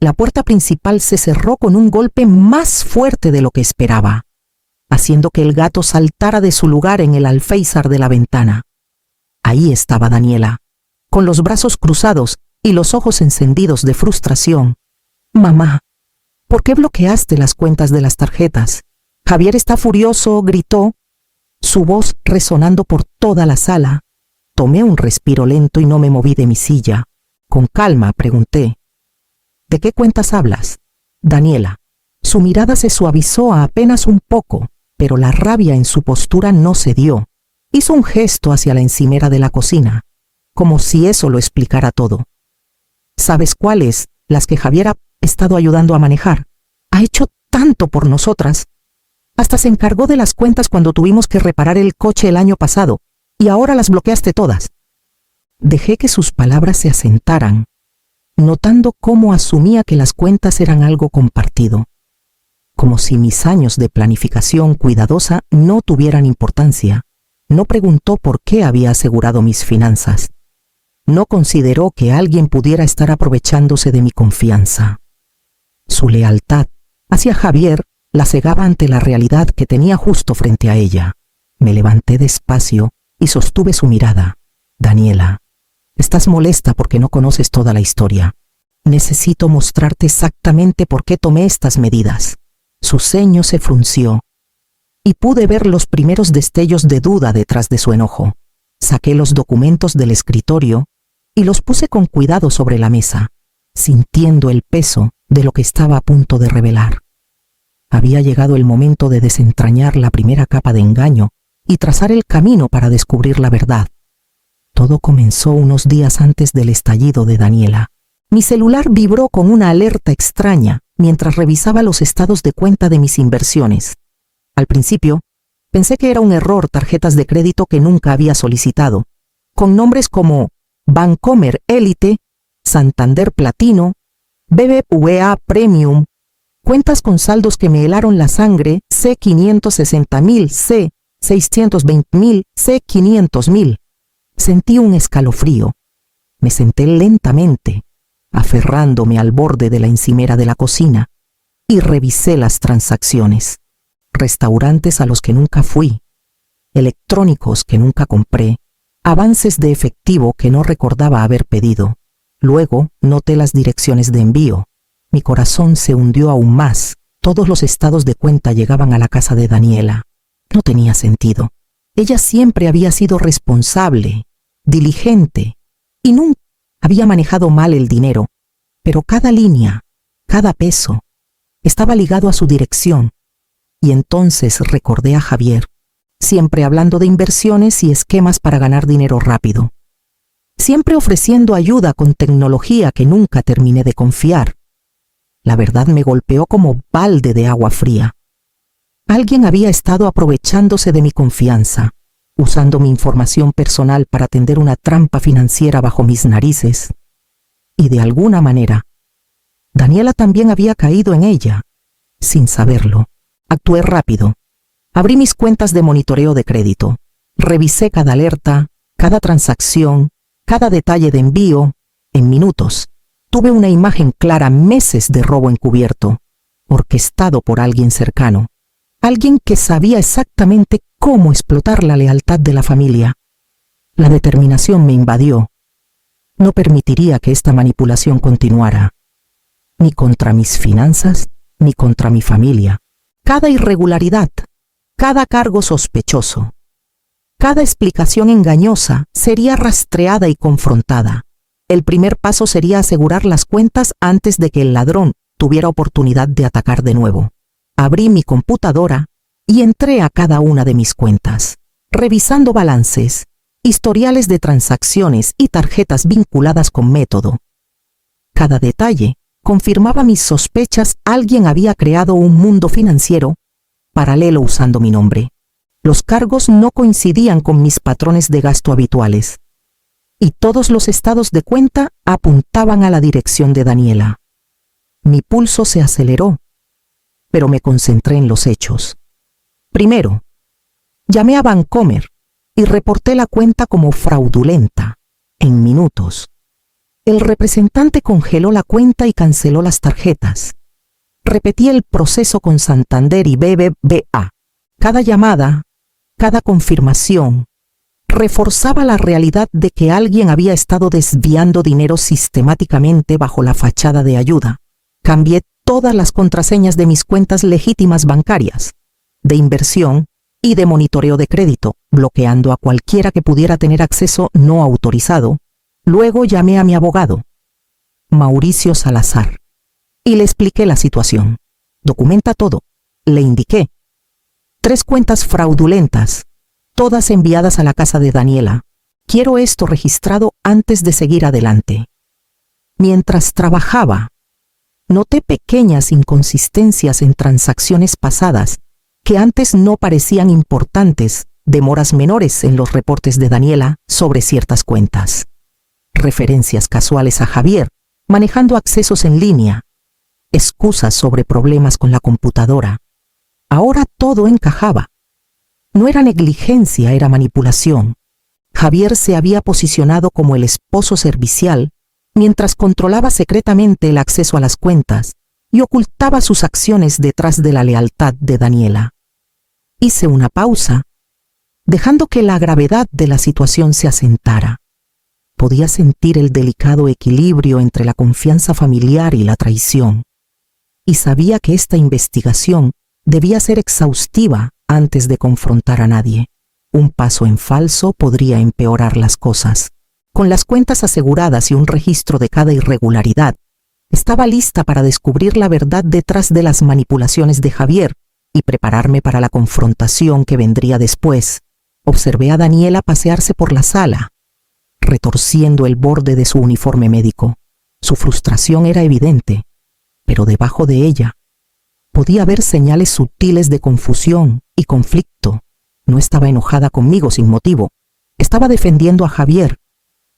la puerta principal se cerró con un golpe más fuerte de lo que esperaba, haciendo que el gato saltara de su lugar en el alféizar de la ventana. Ahí estaba Daniela, con los brazos cruzados y los ojos encendidos de frustración. «Mamá, ¿por qué bloqueaste las cuentas de las tarjetas? Javier está furioso», gritó, su voz resonando por toda la sala. Tomé un respiro lento y no me moví de mi silla. «Con calma», pregunté. «¿De qué cuentas hablas?» «Daniela». Su mirada se suavizó apenas un poco, pero la rabia en su postura no cedió. Hizo un gesto hacia la encimera de la cocina, como si eso lo explicara todo. «¿Sabes cuáles? Las que Javier ha estado ayudando a manejar. Ha hecho tanto por nosotras. Hasta se encargó de las cuentas cuando tuvimos que reparar el coche el año pasado, y ahora las bloqueaste todas». Dejé que sus palabras se asentaran, notando cómo asumía que las cuentas eran algo compartido, como si mis años de planificación cuidadosa no tuvieran importancia. No preguntó por qué había asegurado mis finanzas. No consideró que alguien pudiera estar aprovechándose de mi confianza. Su lealtad hacia Javier la cegaba ante la realidad que tenía justo frente a ella. Me levanté despacio y sostuve su mirada. «Daniela, estás molesta porque no conoces toda la historia. Necesito mostrarte exactamente por qué tomé estas medidas». Su ceño se frunció y pude ver los primeros destellos de duda detrás de su enojo. Saqué los documentos del escritorio y los puse con cuidado sobre la mesa, sintiendo el peso de lo que estaba a punto de revelar. Había llegado el momento de desentrañar la primera capa de engaño y trazar el camino para descubrir la verdad. Todo comenzó unos días antes del estallido de Daniela. Mi celular vibró con una alerta extraña mientras revisaba los estados de cuenta de mis inversiones. Al principio, pensé que era un error, tarjetas de crédito que nunca había solicitado, con nombres como Bancomer Elite, Santander Platino, BBVA Premium, cuentas con saldos que me helaron la sangre, C560.000, C620.000, C500.000. Sentí un escalofrío. Me senté lentamente, aferrándome al borde de la encimera de la cocina, y revisé las transacciones. Restaurantes a los que nunca fui, electrónicos que nunca compré, avances de efectivo que no recordaba haber pedido. Luego noté las direcciones de envío. Mi corazón se hundió aún más. Todos los estados de cuenta llegaban a la casa de Daniela. No tenía sentido. Ella siempre había sido responsable, diligente, y nunca había manejado mal el dinero, pero cada línea, cada peso, estaba ligado a su dirección. Y entonces recordé a Javier, siempre hablando de inversiones y esquemas para ganar dinero rápido, siempre ofreciendo ayuda con tecnología que nunca terminé de confiar. La verdad me golpeó como balde de agua fría. Alguien había estado aprovechándose de mi confianza, usando mi información personal para tender una trampa financiera bajo mis narices. Y de alguna manera, Daniela también había caído en ella, sin saberlo. Actué rápido. Abrí mis cuentas de monitoreo de crédito. Revisé cada alerta, cada transacción, cada detalle de envío. En minutos, tuve una imagen clara: meses de robo encubierto, orquestado por alguien cercano. Alguien que sabía exactamente cómo explotar la lealtad de la familia. La determinación me invadió. No permitiría que esta manipulación continuara, ni contra mis finanzas, ni contra mi familia. Cada irregularidad, cada cargo sospechoso, cada explicación engañosa sería rastreada y confrontada. El primer paso sería asegurar las cuentas antes de que el ladrón tuviera oportunidad de atacar de nuevo. Abrí mi computadora y entré a cada una de mis cuentas, revisando balances, historiales de transacciones y tarjetas vinculadas con método. Cada detalle confirmaba mis sospechas. Alguien había creado un mundo financiero paralelo usando mi nombre. Los cargos no coincidían con mis patrones de gasto habituales, y todos los estados de cuenta apuntaban a la dirección de Daniela. Mi pulso se aceleró, pero me concentré en los hechos. Primero, llamé a Bancomer y reporté la cuenta como fraudulenta. En minutos, El representante congeló la cuenta y canceló las tarjetas. Repetí el proceso con Santander y BBVA. Cada llamada, cada confirmación, reforzaba la realidad de que alguien había estado desviando dinero sistemáticamente bajo la fachada de ayuda. Cambié todas las contraseñas de mis cuentas legítimas bancarias, de inversión y de monitoreo de crédito, bloqueando a cualquiera que pudiera tener acceso no autorizado. Luego llamé a mi abogado, Mauricio Salazar, y le expliqué la situación. Documenta todo, le indiqué. 3 cuentas fraudulentas, todas enviadas a la casa de Daniela. Quiero esto registrado antes de seguir adelante. Mientras trabajaba, noté pequeñas inconsistencias en transacciones pasadas que antes no parecían importantes, demoras menores en los reportes de Daniela sobre ciertas cuentas, referencias casuales a Javier, manejando accesos en línea, excusas sobre problemas con la computadora. Ahora todo encajaba. No era negligencia, era manipulación. Javier se había posicionado como el esposo servicial mientras controlaba secretamente el acceso a las cuentas y ocultaba sus acciones detrás de la lealtad de Daniela. Hice una pausa, dejando que la gravedad de la situación se asentara. Podía sentir el delicado equilibrio entre la confianza familiar y la traición, y sabía que esta investigación debía ser exhaustiva antes de confrontar a nadie. Un paso en falso podría empeorar las cosas. Con las cuentas aseguradas y un registro de cada irregularidad, estaba lista para descubrir la verdad detrás de las manipulaciones de Javier y prepararme para la confrontación que vendría después. Observé a Daniela pasearse por la sala, retorciendo el borde de su uniforme médico. Su frustración era evidente, pero debajo de ella podía ver señales sutiles de confusión y conflicto. No estaba enojada conmigo sin motivo. Estaba defendiendo a Javier.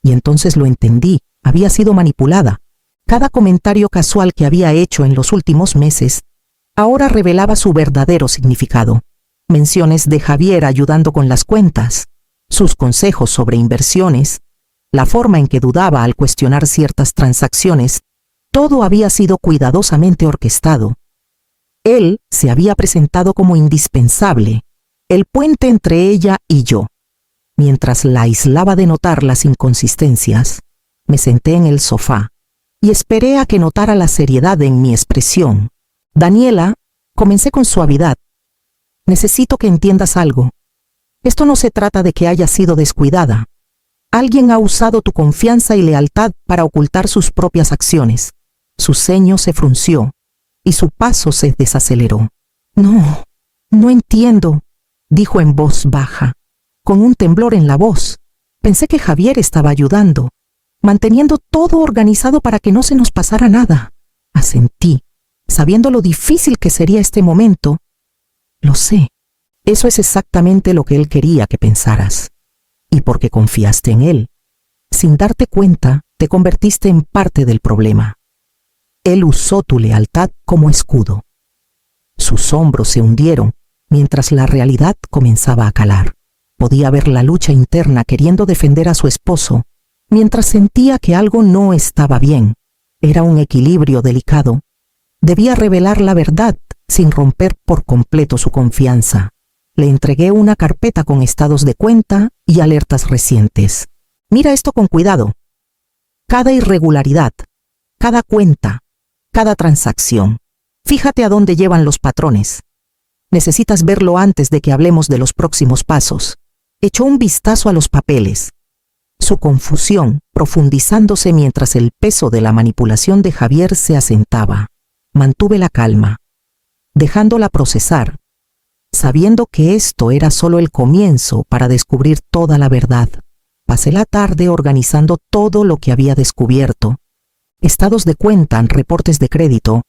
Y entonces lo entendí. Había sido manipulada. Cada comentario casual que había hecho en los últimos meses ahora revelaba su verdadero significado. Menciones de Javier ayudando con las cuentas, sus consejos sobre inversiones, la forma en que dudaba al cuestionar ciertas transacciones, todo había sido cuidadosamente orquestado. Él se había presentado como indispensable, el puente entre ella y yo. Mientras la aislaba de notar las inconsistencias, me senté en el sofá y esperé a que notara la seriedad en mi expresión. Daniela, comencé con suavidad. Necesito que entiendas algo. Esto no se trata de que hayas sido descuidada. Alguien ha usado tu confianza y lealtad para ocultar sus propias acciones. Su ceño se frunció y su paso se desaceleró. No entiendo, dijo en voz baja, con un temblor en la voz. Pensé que Javier estaba ayudando, manteniendo todo organizado para que no se nos pasara nada. Asentí, sabiendo lo difícil que sería este momento. Lo sé, eso es exactamente lo que él quería que pensaras. Y porque confiaste en él, sin darte cuenta, te convertiste en parte del problema. Él usó tu lealtad como escudo. Sus hombros se hundieron mientras la realidad comenzaba a calar. Podía ver la lucha interna queriendo defender a su esposo, mientras sentía que algo no estaba bien. Era un equilibrio delicado. Debía revelar la verdad sin romper por completo su confianza. Le entregué una carpeta con estados de cuenta y alertas recientes. Mira esto con cuidado. Cada irregularidad, cada cuenta, cada transacción. Fíjate a dónde llevan los patrones. Necesitas verlo antes de que hablemos de los próximos pasos. Echó un vistazo a los papeles. Su confusión profundizándose mientras el peso de la manipulación de Javier se asentaba. Mantuve la calma, dejándola procesar, sabiendo que esto era solo el comienzo para descubrir toda la verdad. Pasé la tarde organizando todo lo que había descubierto. Estados de cuenta, reportes de crédito,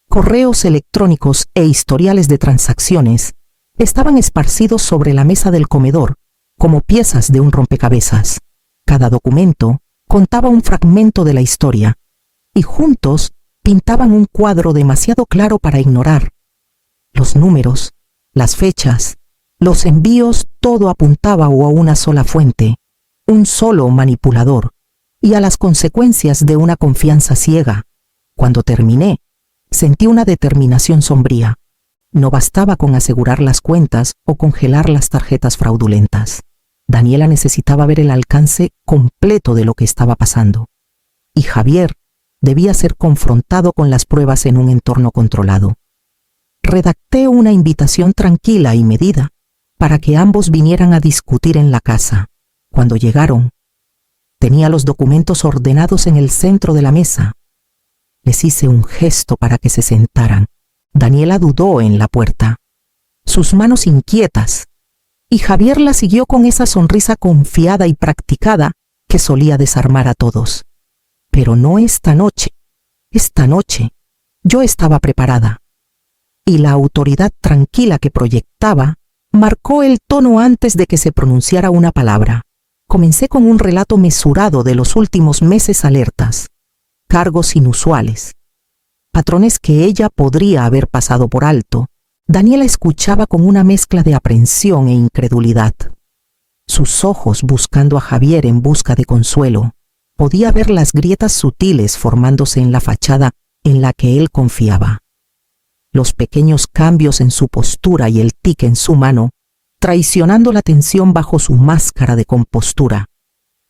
correos electrónicos e historiales de transacciones estaban esparcidos sobre la mesa del comedor, como piezas de un rompecabezas. Cada documento contaba un fragmento de la historia, y juntos pintaban un cuadro demasiado claro para ignorar. Los números, las fechas, los envíos, todo apuntaba a una sola fuente, un solo manipulador, y a las consecuencias de una confianza ciega. Cuando terminé, sentí una determinación sombría. No bastaba con asegurar las cuentas o congelar las tarjetas fraudulentas. Daniela necesitaba ver el alcance completo de lo que estaba pasando. Y Javier debía ser confrontado con las pruebas en un entorno controlado. Redacté una invitación tranquila y medida para que ambos vinieran a discutir en la casa. Cuando llegaron, tenía los documentos ordenados en el centro de la mesa. Les hice un gesto para que se sentaran. Daniela dudó en la puerta, sus manos inquietas, y Javier la siguió con esa sonrisa confiada y practicada que solía desarmar a todos. Pero no esta noche. Esta noche yo estaba preparada, y la autoridad tranquila que proyectaba marcó el tono antes de que se pronunciara una palabra. Comencé con un relato mesurado de los últimos meses alertas, cargos inusuales, patrones que ella podría haber pasado por alto. Daniela escuchaba con una mezcla de aprensión e incredulidad. Sus ojos buscando a Javier en busca de consuelo. Podía ver las grietas sutiles formándose en la fachada en la que él confiaba. Los pequeños cambios en su postura y el tic en su mano, traicionando la tensión bajo su máscara de compostura.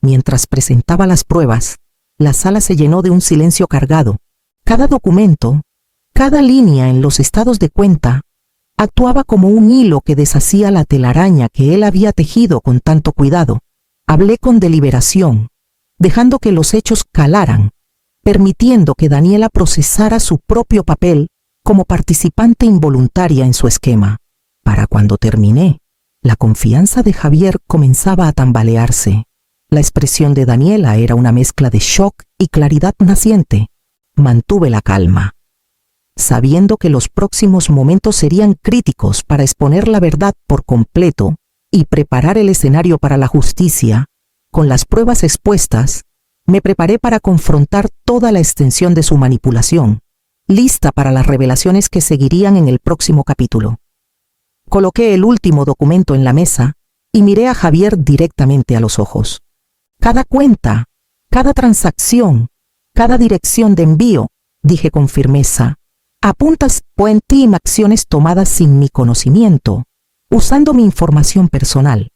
Mientras presentaba las pruebas, la sala se llenó de un silencio cargado. Cada documento, cada línea en los estados de cuenta, actuaba como un hilo que deshacía la telaraña que él había tejido con tanto cuidado. Hablé con deliberación, dejando que los hechos calaran, permitiendo que Daniela procesara su propio papel como participante involuntaria en su esquema. Para cuando terminé, la confianza de Javier comenzaba a tambalearse. La expresión de Daniela era una mezcla de shock y claridad naciente. Mantuve la calma, sabiendo que los próximos momentos serían críticos para exponer la verdad por completo y preparar el escenario para la justicia. Con las pruebas expuestas, me preparé para confrontar toda la extensión de su manipulación, lista para las revelaciones que seguirían en el próximo capítulo. Coloqué el último documento en la mesa y miré a Javier directamente a los ojos. Cada cuenta, cada transacción, cada dirección de envío, dije con firmeza, apuntas en acciones tomadas sin mi conocimiento, usando mi información personal.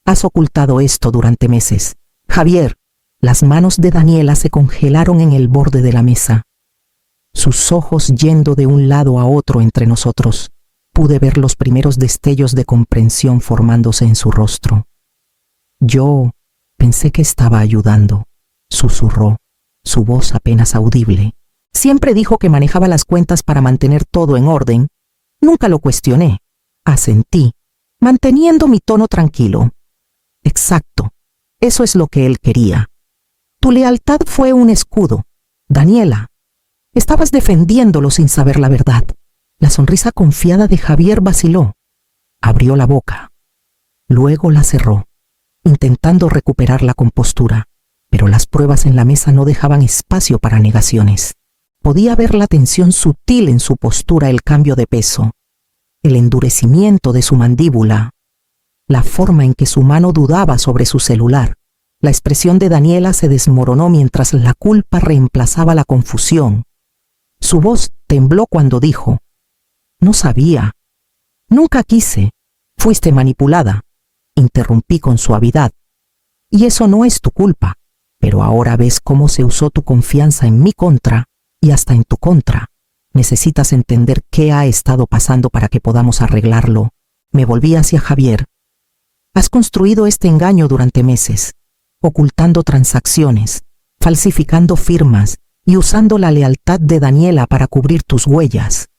Has ocultado esto durante meses. Javier, las manos de Daniela se congelaron en el borde de la mesa. Sus ojos yendo de un lado a otro entre nosotros. Pude ver los primeros destellos de comprensión formándose en su rostro. Yo pensé que estaba ayudando, susurró, su voz apenas audible. Siempre dijo que manejaba las cuentas para mantener todo en orden. Nunca lo cuestioné. Asentí, manteniendo mi tono tranquilo. Exacto, eso es lo que él quería. Tu lealtad fue un escudo. Daniela, estabas defendiéndolo sin saber la verdad. La sonrisa confiada de Javier vaciló. Abrió la boca. Luego la cerró, intentando recuperar la compostura, pero las pruebas en la mesa no dejaban espacio para negaciones. Podía ver la tensión sutil en su postura, el cambio de peso, el endurecimiento de su mandíbula, la forma en que su mano dudaba sobre su celular. La expresión de Daniela se desmoronó mientras la culpa reemplazaba la confusión. Su voz tembló cuando dijo, no sabía. Nunca quise. Fuiste manipulada. Interrumpí con suavidad. Y eso no es tu culpa. Pero ahora ves cómo se usó tu confianza en mi contra y hasta en tu contra. Necesitas entender qué ha estado pasando para que podamos arreglarlo. Me volví hacia Javier. Has construido este engaño durante meses, ocultando transacciones, falsificando firmas y usando la lealtad de Daniela para cubrir tus huellas.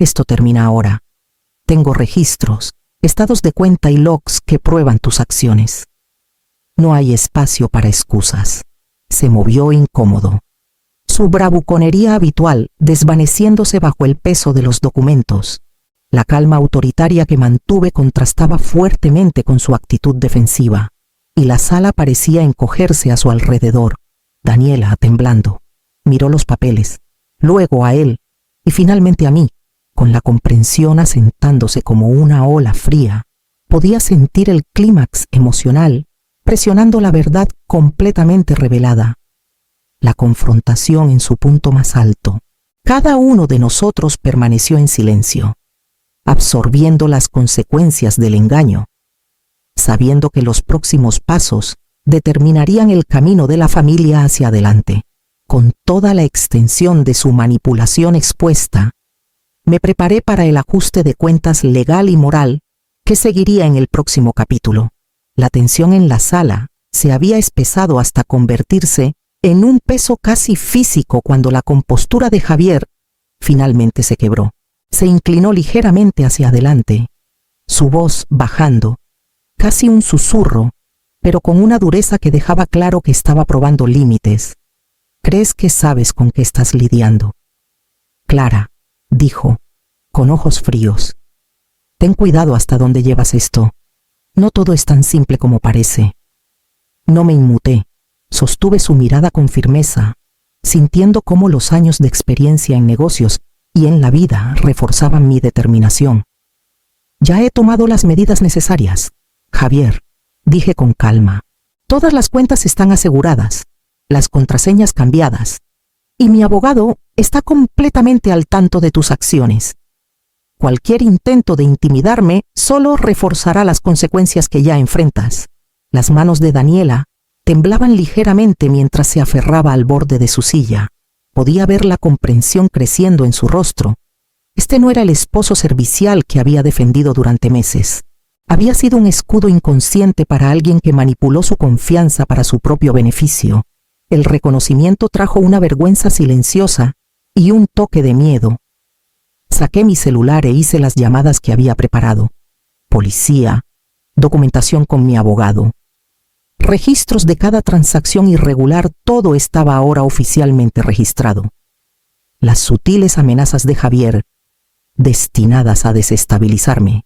Esto termina ahora. Tengo registros, estados de cuenta y logs que prueban tus acciones. No hay espacio para excusas. Se movió incómodo. Su bravuconería habitual desvaneciéndose bajo el peso de los documentos. La calma autoritaria que mantuve contrastaba fuertemente con su actitud defensiva, y la sala parecía encogerse a su alrededor. Daniela, temblando, miró los papeles, luego a él, y finalmente a mí, con la comprensión asentándose como una ola fría. Podía sentir el clímax emocional, presionando la verdad completamente revelada. la confrontación en su punto más alto. Cada uno de nosotros permaneció en silencio, absorbiendo las consecuencias del engaño, sabiendo que los próximos pasos determinarían el camino de la familia hacia adelante. Con toda la extensión de su manipulación expuesta, me preparé para el ajuste de cuentas legal y moral que seguiría en el próximo capítulo. La tensión en la sala se había espesado hasta convertirse en un peso casi físico cuando la compostura de Javier finalmente se quebró. Se inclinó ligeramente hacia adelante, su voz bajando, casi un susurro, pero con una dureza que dejaba claro que estaba probando límites. ¿Crees que sabes con qué estás lidiando? Clara, dijo, con ojos fríos. Ten cuidado hasta dónde llevas esto. No todo es tan simple como parece. No me inmuté. Sostuve su mirada con firmeza, sintiendo cómo los años de experiencia en negocios y en la vida reforzaban mi determinación. Ya he tomado las medidas necesarias, Javier, dije con calma. Todas las cuentas están aseguradas, las contraseñas cambiadas, y mi abogado está completamente al tanto de tus acciones. Cualquier intento de intimidarme solo reforzará las consecuencias que ya enfrentas. Las manos de Daniela temblaban ligeramente mientras se aferraba al borde de su silla. Podía ver la comprensión creciendo en su rostro. Este no era el esposo servicial que había defendido durante meses. Había sido un escudo inconsciente para alguien que manipuló su confianza para su propio beneficio. El reconocimiento trajo una vergüenza silenciosa y un toque de miedo. Saqué mi celular e hice las llamadas que había preparado. Policía, documentación con mi abogado, registros de cada transacción irregular, todo estaba ahora oficialmente registrado. Las sutiles amenazas de Javier, destinadas a desestabilizarme,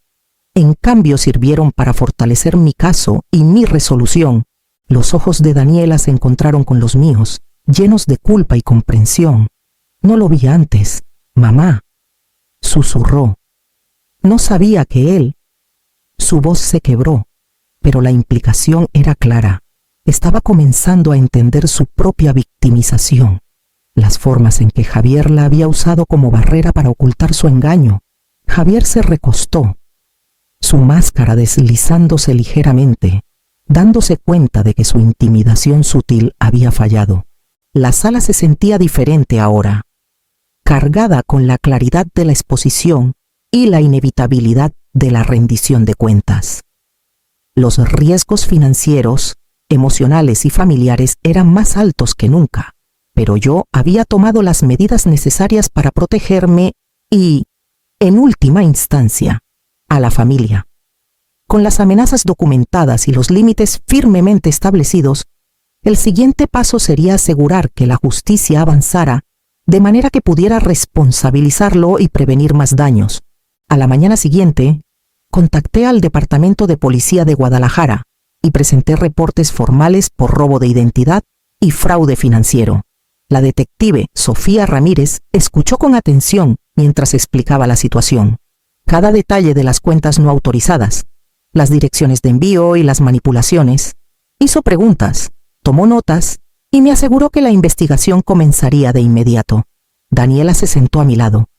en cambio sirvieron para fortalecer mi caso y mi resolución. Los ojos de Daniela se encontraron con los míos, llenos de culpa y comprensión. No lo vi antes, mamá, susurró. No sabía que él. Su voz se quebró, pero la implicación era clara. Estaba comenzando a entender su propia victimización, las formas en que Javier la había usado como barrera para ocultar su engaño. Javier se recostó, su máscara deslizándose ligeramente, dándose cuenta de que su intimidación sutil había fallado. La sala se sentía diferente ahora, cargada con la claridad de la exposición y la inevitabilidad de la rendición de cuentas. Los riesgos financieros, emocionales y familiares eran más altos que nunca, pero yo había tomado las medidas necesarias para protegerme y, en última instancia, a la familia. Con las amenazas documentadas y los límites firmemente establecidos, el siguiente paso sería asegurar que la justicia avanzara de manera que pudiera responsabilizarlo y prevenir más daños. A la mañana siguiente, contacté al Departamento de Policía de Guadalajara y presenté reportes formales por robo de identidad y fraude financiero. La detective Sofía Ramírez escuchó con atención mientras explicaba la situación. Cada detalle de las cuentas no autorizadas, las direcciones de envío y las manipulaciones. Hizo preguntas, tomó notas y me aseguró que la investigación comenzaría de inmediato. Daniela se sentó a mi lado.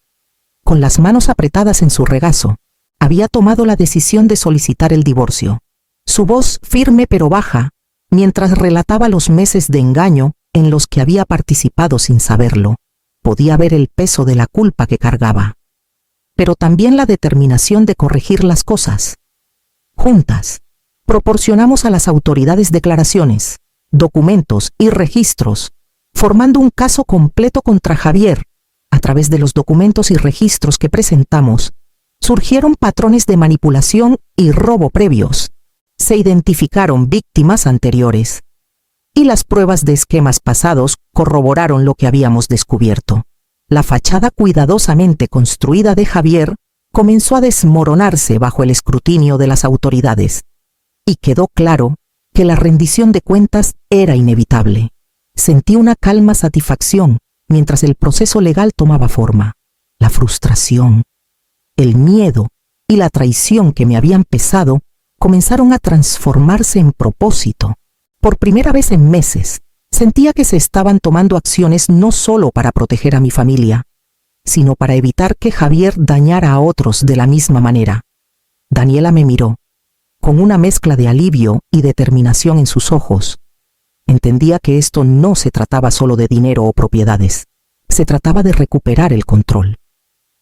Con las manos apretadas en su regazo, había tomado la decisión de solicitar el divorcio. Su voz firme pero baja, mientras relataba los meses de engaño en los que había participado sin saberlo. Podía ver el peso de la culpa que cargaba, pero también la determinación de corregir las cosas. Juntas, proporcionamos a las autoridades declaraciones, documentos y registros, formando un caso completo contra Javier. A través de los documentos y registros que presentamos, surgieron patrones de manipulación y robo previos. Se identificaron víctimas anteriores, y las pruebas de esquemas pasados corroboraron lo que habíamos descubierto. La fachada cuidadosamente construida de Javier comenzó a desmoronarse bajo el escrutinio de las autoridades, y quedó claro que la rendición de cuentas era inevitable. Sentí una calma satisfacción mientras el proceso legal tomaba forma. La frustración, el miedo y la traición que me habían pesado comenzaron a transformarse en propósito. Por primera vez en meses, Sentía que se estaban tomando acciones no solo para proteger a mi familia, sino para evitar que Javier dañara a otros de la misma manera. Daniela me miró, con una mezcla de alivio y determinación en sus ojos. Entendía que esto no se trataba solo de dinero o propiedades. Se trataba de recuperar el control,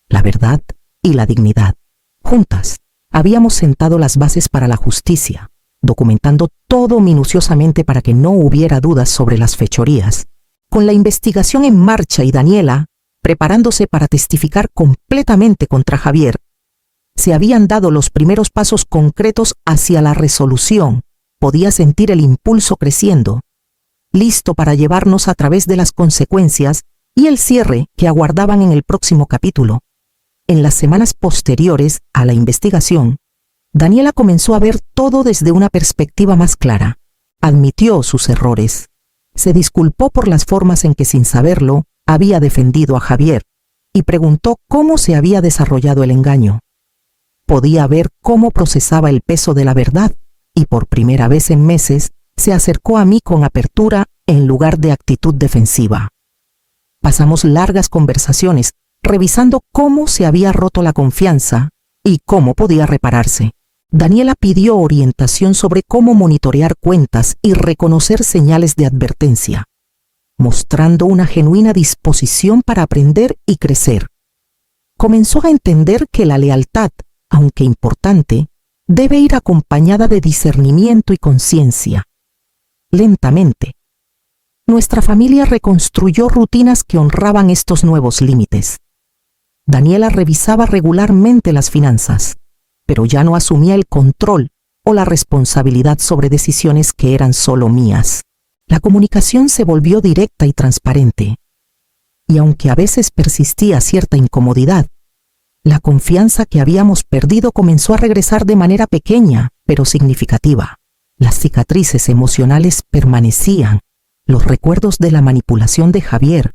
la verdad y la dignidad. Juntas, habíamos sentado las bases para la justicia, documentando todo minuciosamente para que no hubiera dudas sobre las fechorías. Con la investigación en marcha y Daniela preparándose para testificar completamente contra Javier, se habían dado los primeros pasos concretos hacia la resolución. Podía sentir el impulso creciendo, listo para llevarnos a través de las consecuencias y el cierre que aguardaban en el próximo capítulo. En las semanas posteriores a la investigación, Daniela comenzó a ver todo desde una perspectiva más clara. Admitió sus errores. Se disculpó por las formas en que, sin saberlo, había defendido a Javier y preguntó cómo se había desarrollado el engaño. Podía ver cómo procesaba el peso de la verdad y por primera vez en meses se acercó a mí con apertura en lugar de actitud defensiva. Pasamos largas conversaciones revisando cómo se había roto la confianza y cómo podía repararse. Daniela pidió orientación sobre cómo monitorear cuentas y reconocer señales de advertencia, mostrando una genuina disposición para aprender y crecer. Comenzó a entender que la lealtad, aunque importante, debe ir acompañada de discernimiento y conciencia. Lentamente, nuestra familia reconstruyó rutinas que honraban estos nuevos límites. Daniela revisaba regularmente las finanzas, pero ya no asumía el control o la responsabilidad sobre decisiones que eran solo mías. La comunicación se volvió directa y transparente, y aunque a veces persistía cierta incomodidad, la confianza que habíamos perdido comenzó a regresar de manera pequeña, pero significativa. Las cicatrices emocionales permanecían. Los recuerdos de la manipulación de Javier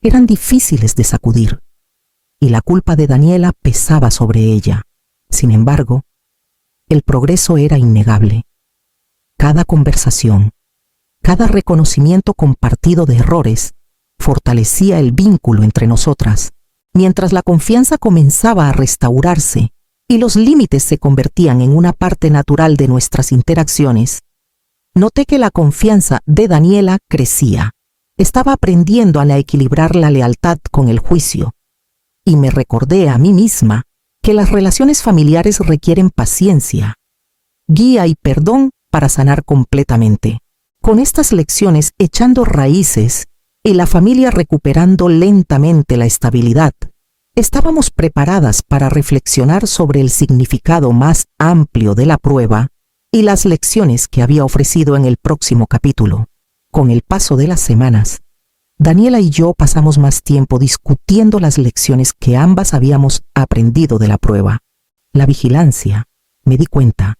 eran difíciles de sacudir, y la culpa de Daniela pesaba sobre ella. Sin embargo, el progreso era innegable. Cada conversación, cada reconocimiento compartido de errores, fortalecía el vínculo entre nosotras. Mientras la confianza comenzaba a restaurarse y los límites se convertían en una parte natural de nuestras interacciones, noté que la confianza de Daniela crecía. Estaba aprendiendo a equilibrar la lealtad con el juicio, y me recordé a mí misma que las relaciones familiares requieren paciencia, guía y perdón para sanar completamente. Con estas lecciones echando raíces y la familia recuperando lentamente la estabilidad, estábamos preparadas para reflexionar sobre el significado más amplio de la prueba y las lecciones que había ofrecido en el próximo capítulo. Con el paso de las semanas, Daniela y yo pasamos más tiempo discutiendo las lecciones que ambas habíamos aprendido de la prueba. La vigilancia, me di cuenta,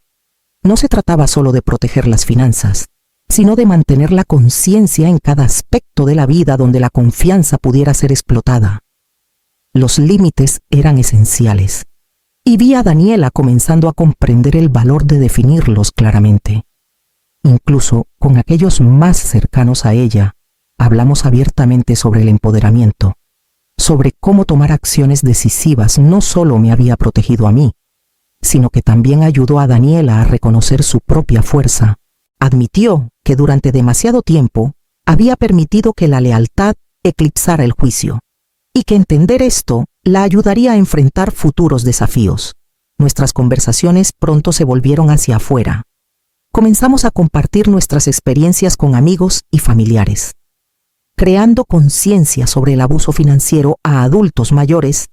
no se trataba solo de proteger las finanzas, sino de mantener la conciencia en cada aspecto de la vida donde la confianza pudiera ser explotada. Los límites eran esenciales, y vi a Daniela comenzando a comprender el valor de definirlos claramente. Incluso con aquellos más cercanos a ella, hablamos abiertamente sobre el empoderamiento, sobre cómo tomar acciones decisivas no solo me había protegido a mí, sino que también ayudó a Daniela a reconocer su propia fuerza. Admitió que durante demasiado tiempo había permitido que la lealtad eclipsara el juicio, y que entender esto la ayudaría a enfrentar futuros desafíos. Nuestras conversaciones pronto se volvieron hacia afuera. Comenzamos a compartir nuestras experiencias con amigos y familiares, creando conciencia sobre el abuso financiero a adultos mayores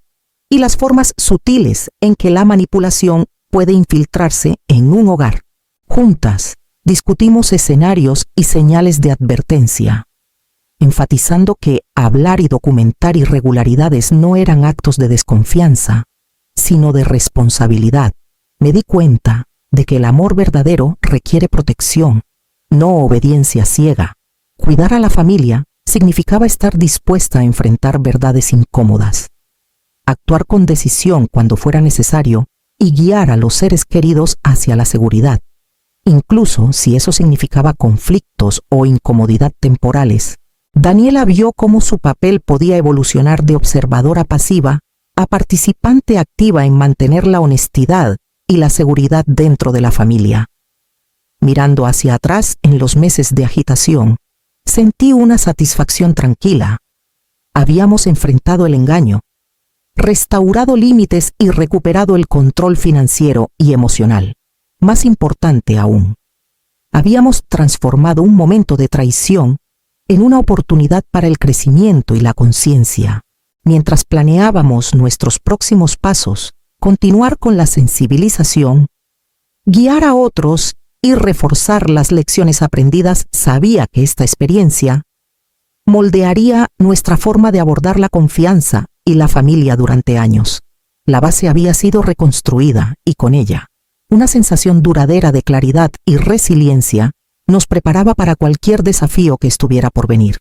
y las formas sutiles en que la manipulación puede infiltrarse en un hogar. Juntas, discutimos escenarios y señales de advertencia, enfatizando que hablar y documentar irregularidades no eran actos de desconfianza, sino de responsabilidad. Me di cuenta de que el amor verdadero requiere protección, no obediencia ciega. Cuidar a la familia significaba estar dispuesta a enfrentar verdades incómodas, actuar con decisión cuando fuera necesario y guiar a los seres queridos hacia la seguridad. Incluso si eso significaba conflictos o incomodidad temporales, Daniela vio cómo su papel podía evolucionar de observadora pasiva a participante activa en mantener la honestidad y la seguridad dentro de la familia. Mirando hacia atrás en los meses de agitación, sentí una satisfacción tranquila. Habíamos enfrentado el engaño, restaurado límites y recuperado el control financiero y emocional. Más importante aún, habíamos transformado un momento de traición en una oportunidad para el crecimiento y la conciencia. Mientras planeábamos nuestros próximos pasos, continuar con la sensibilización, guiar a otros y reforzar las lecciones aprendidas, sabía que esta experiencia moldearía nuestra forma de abordar la confianza y la familia durante años. La base había sido reconstruida y con ella, una sensación duradera de claridad y resiliencia nos preparaba para cualquier desafío que estuviera por venir.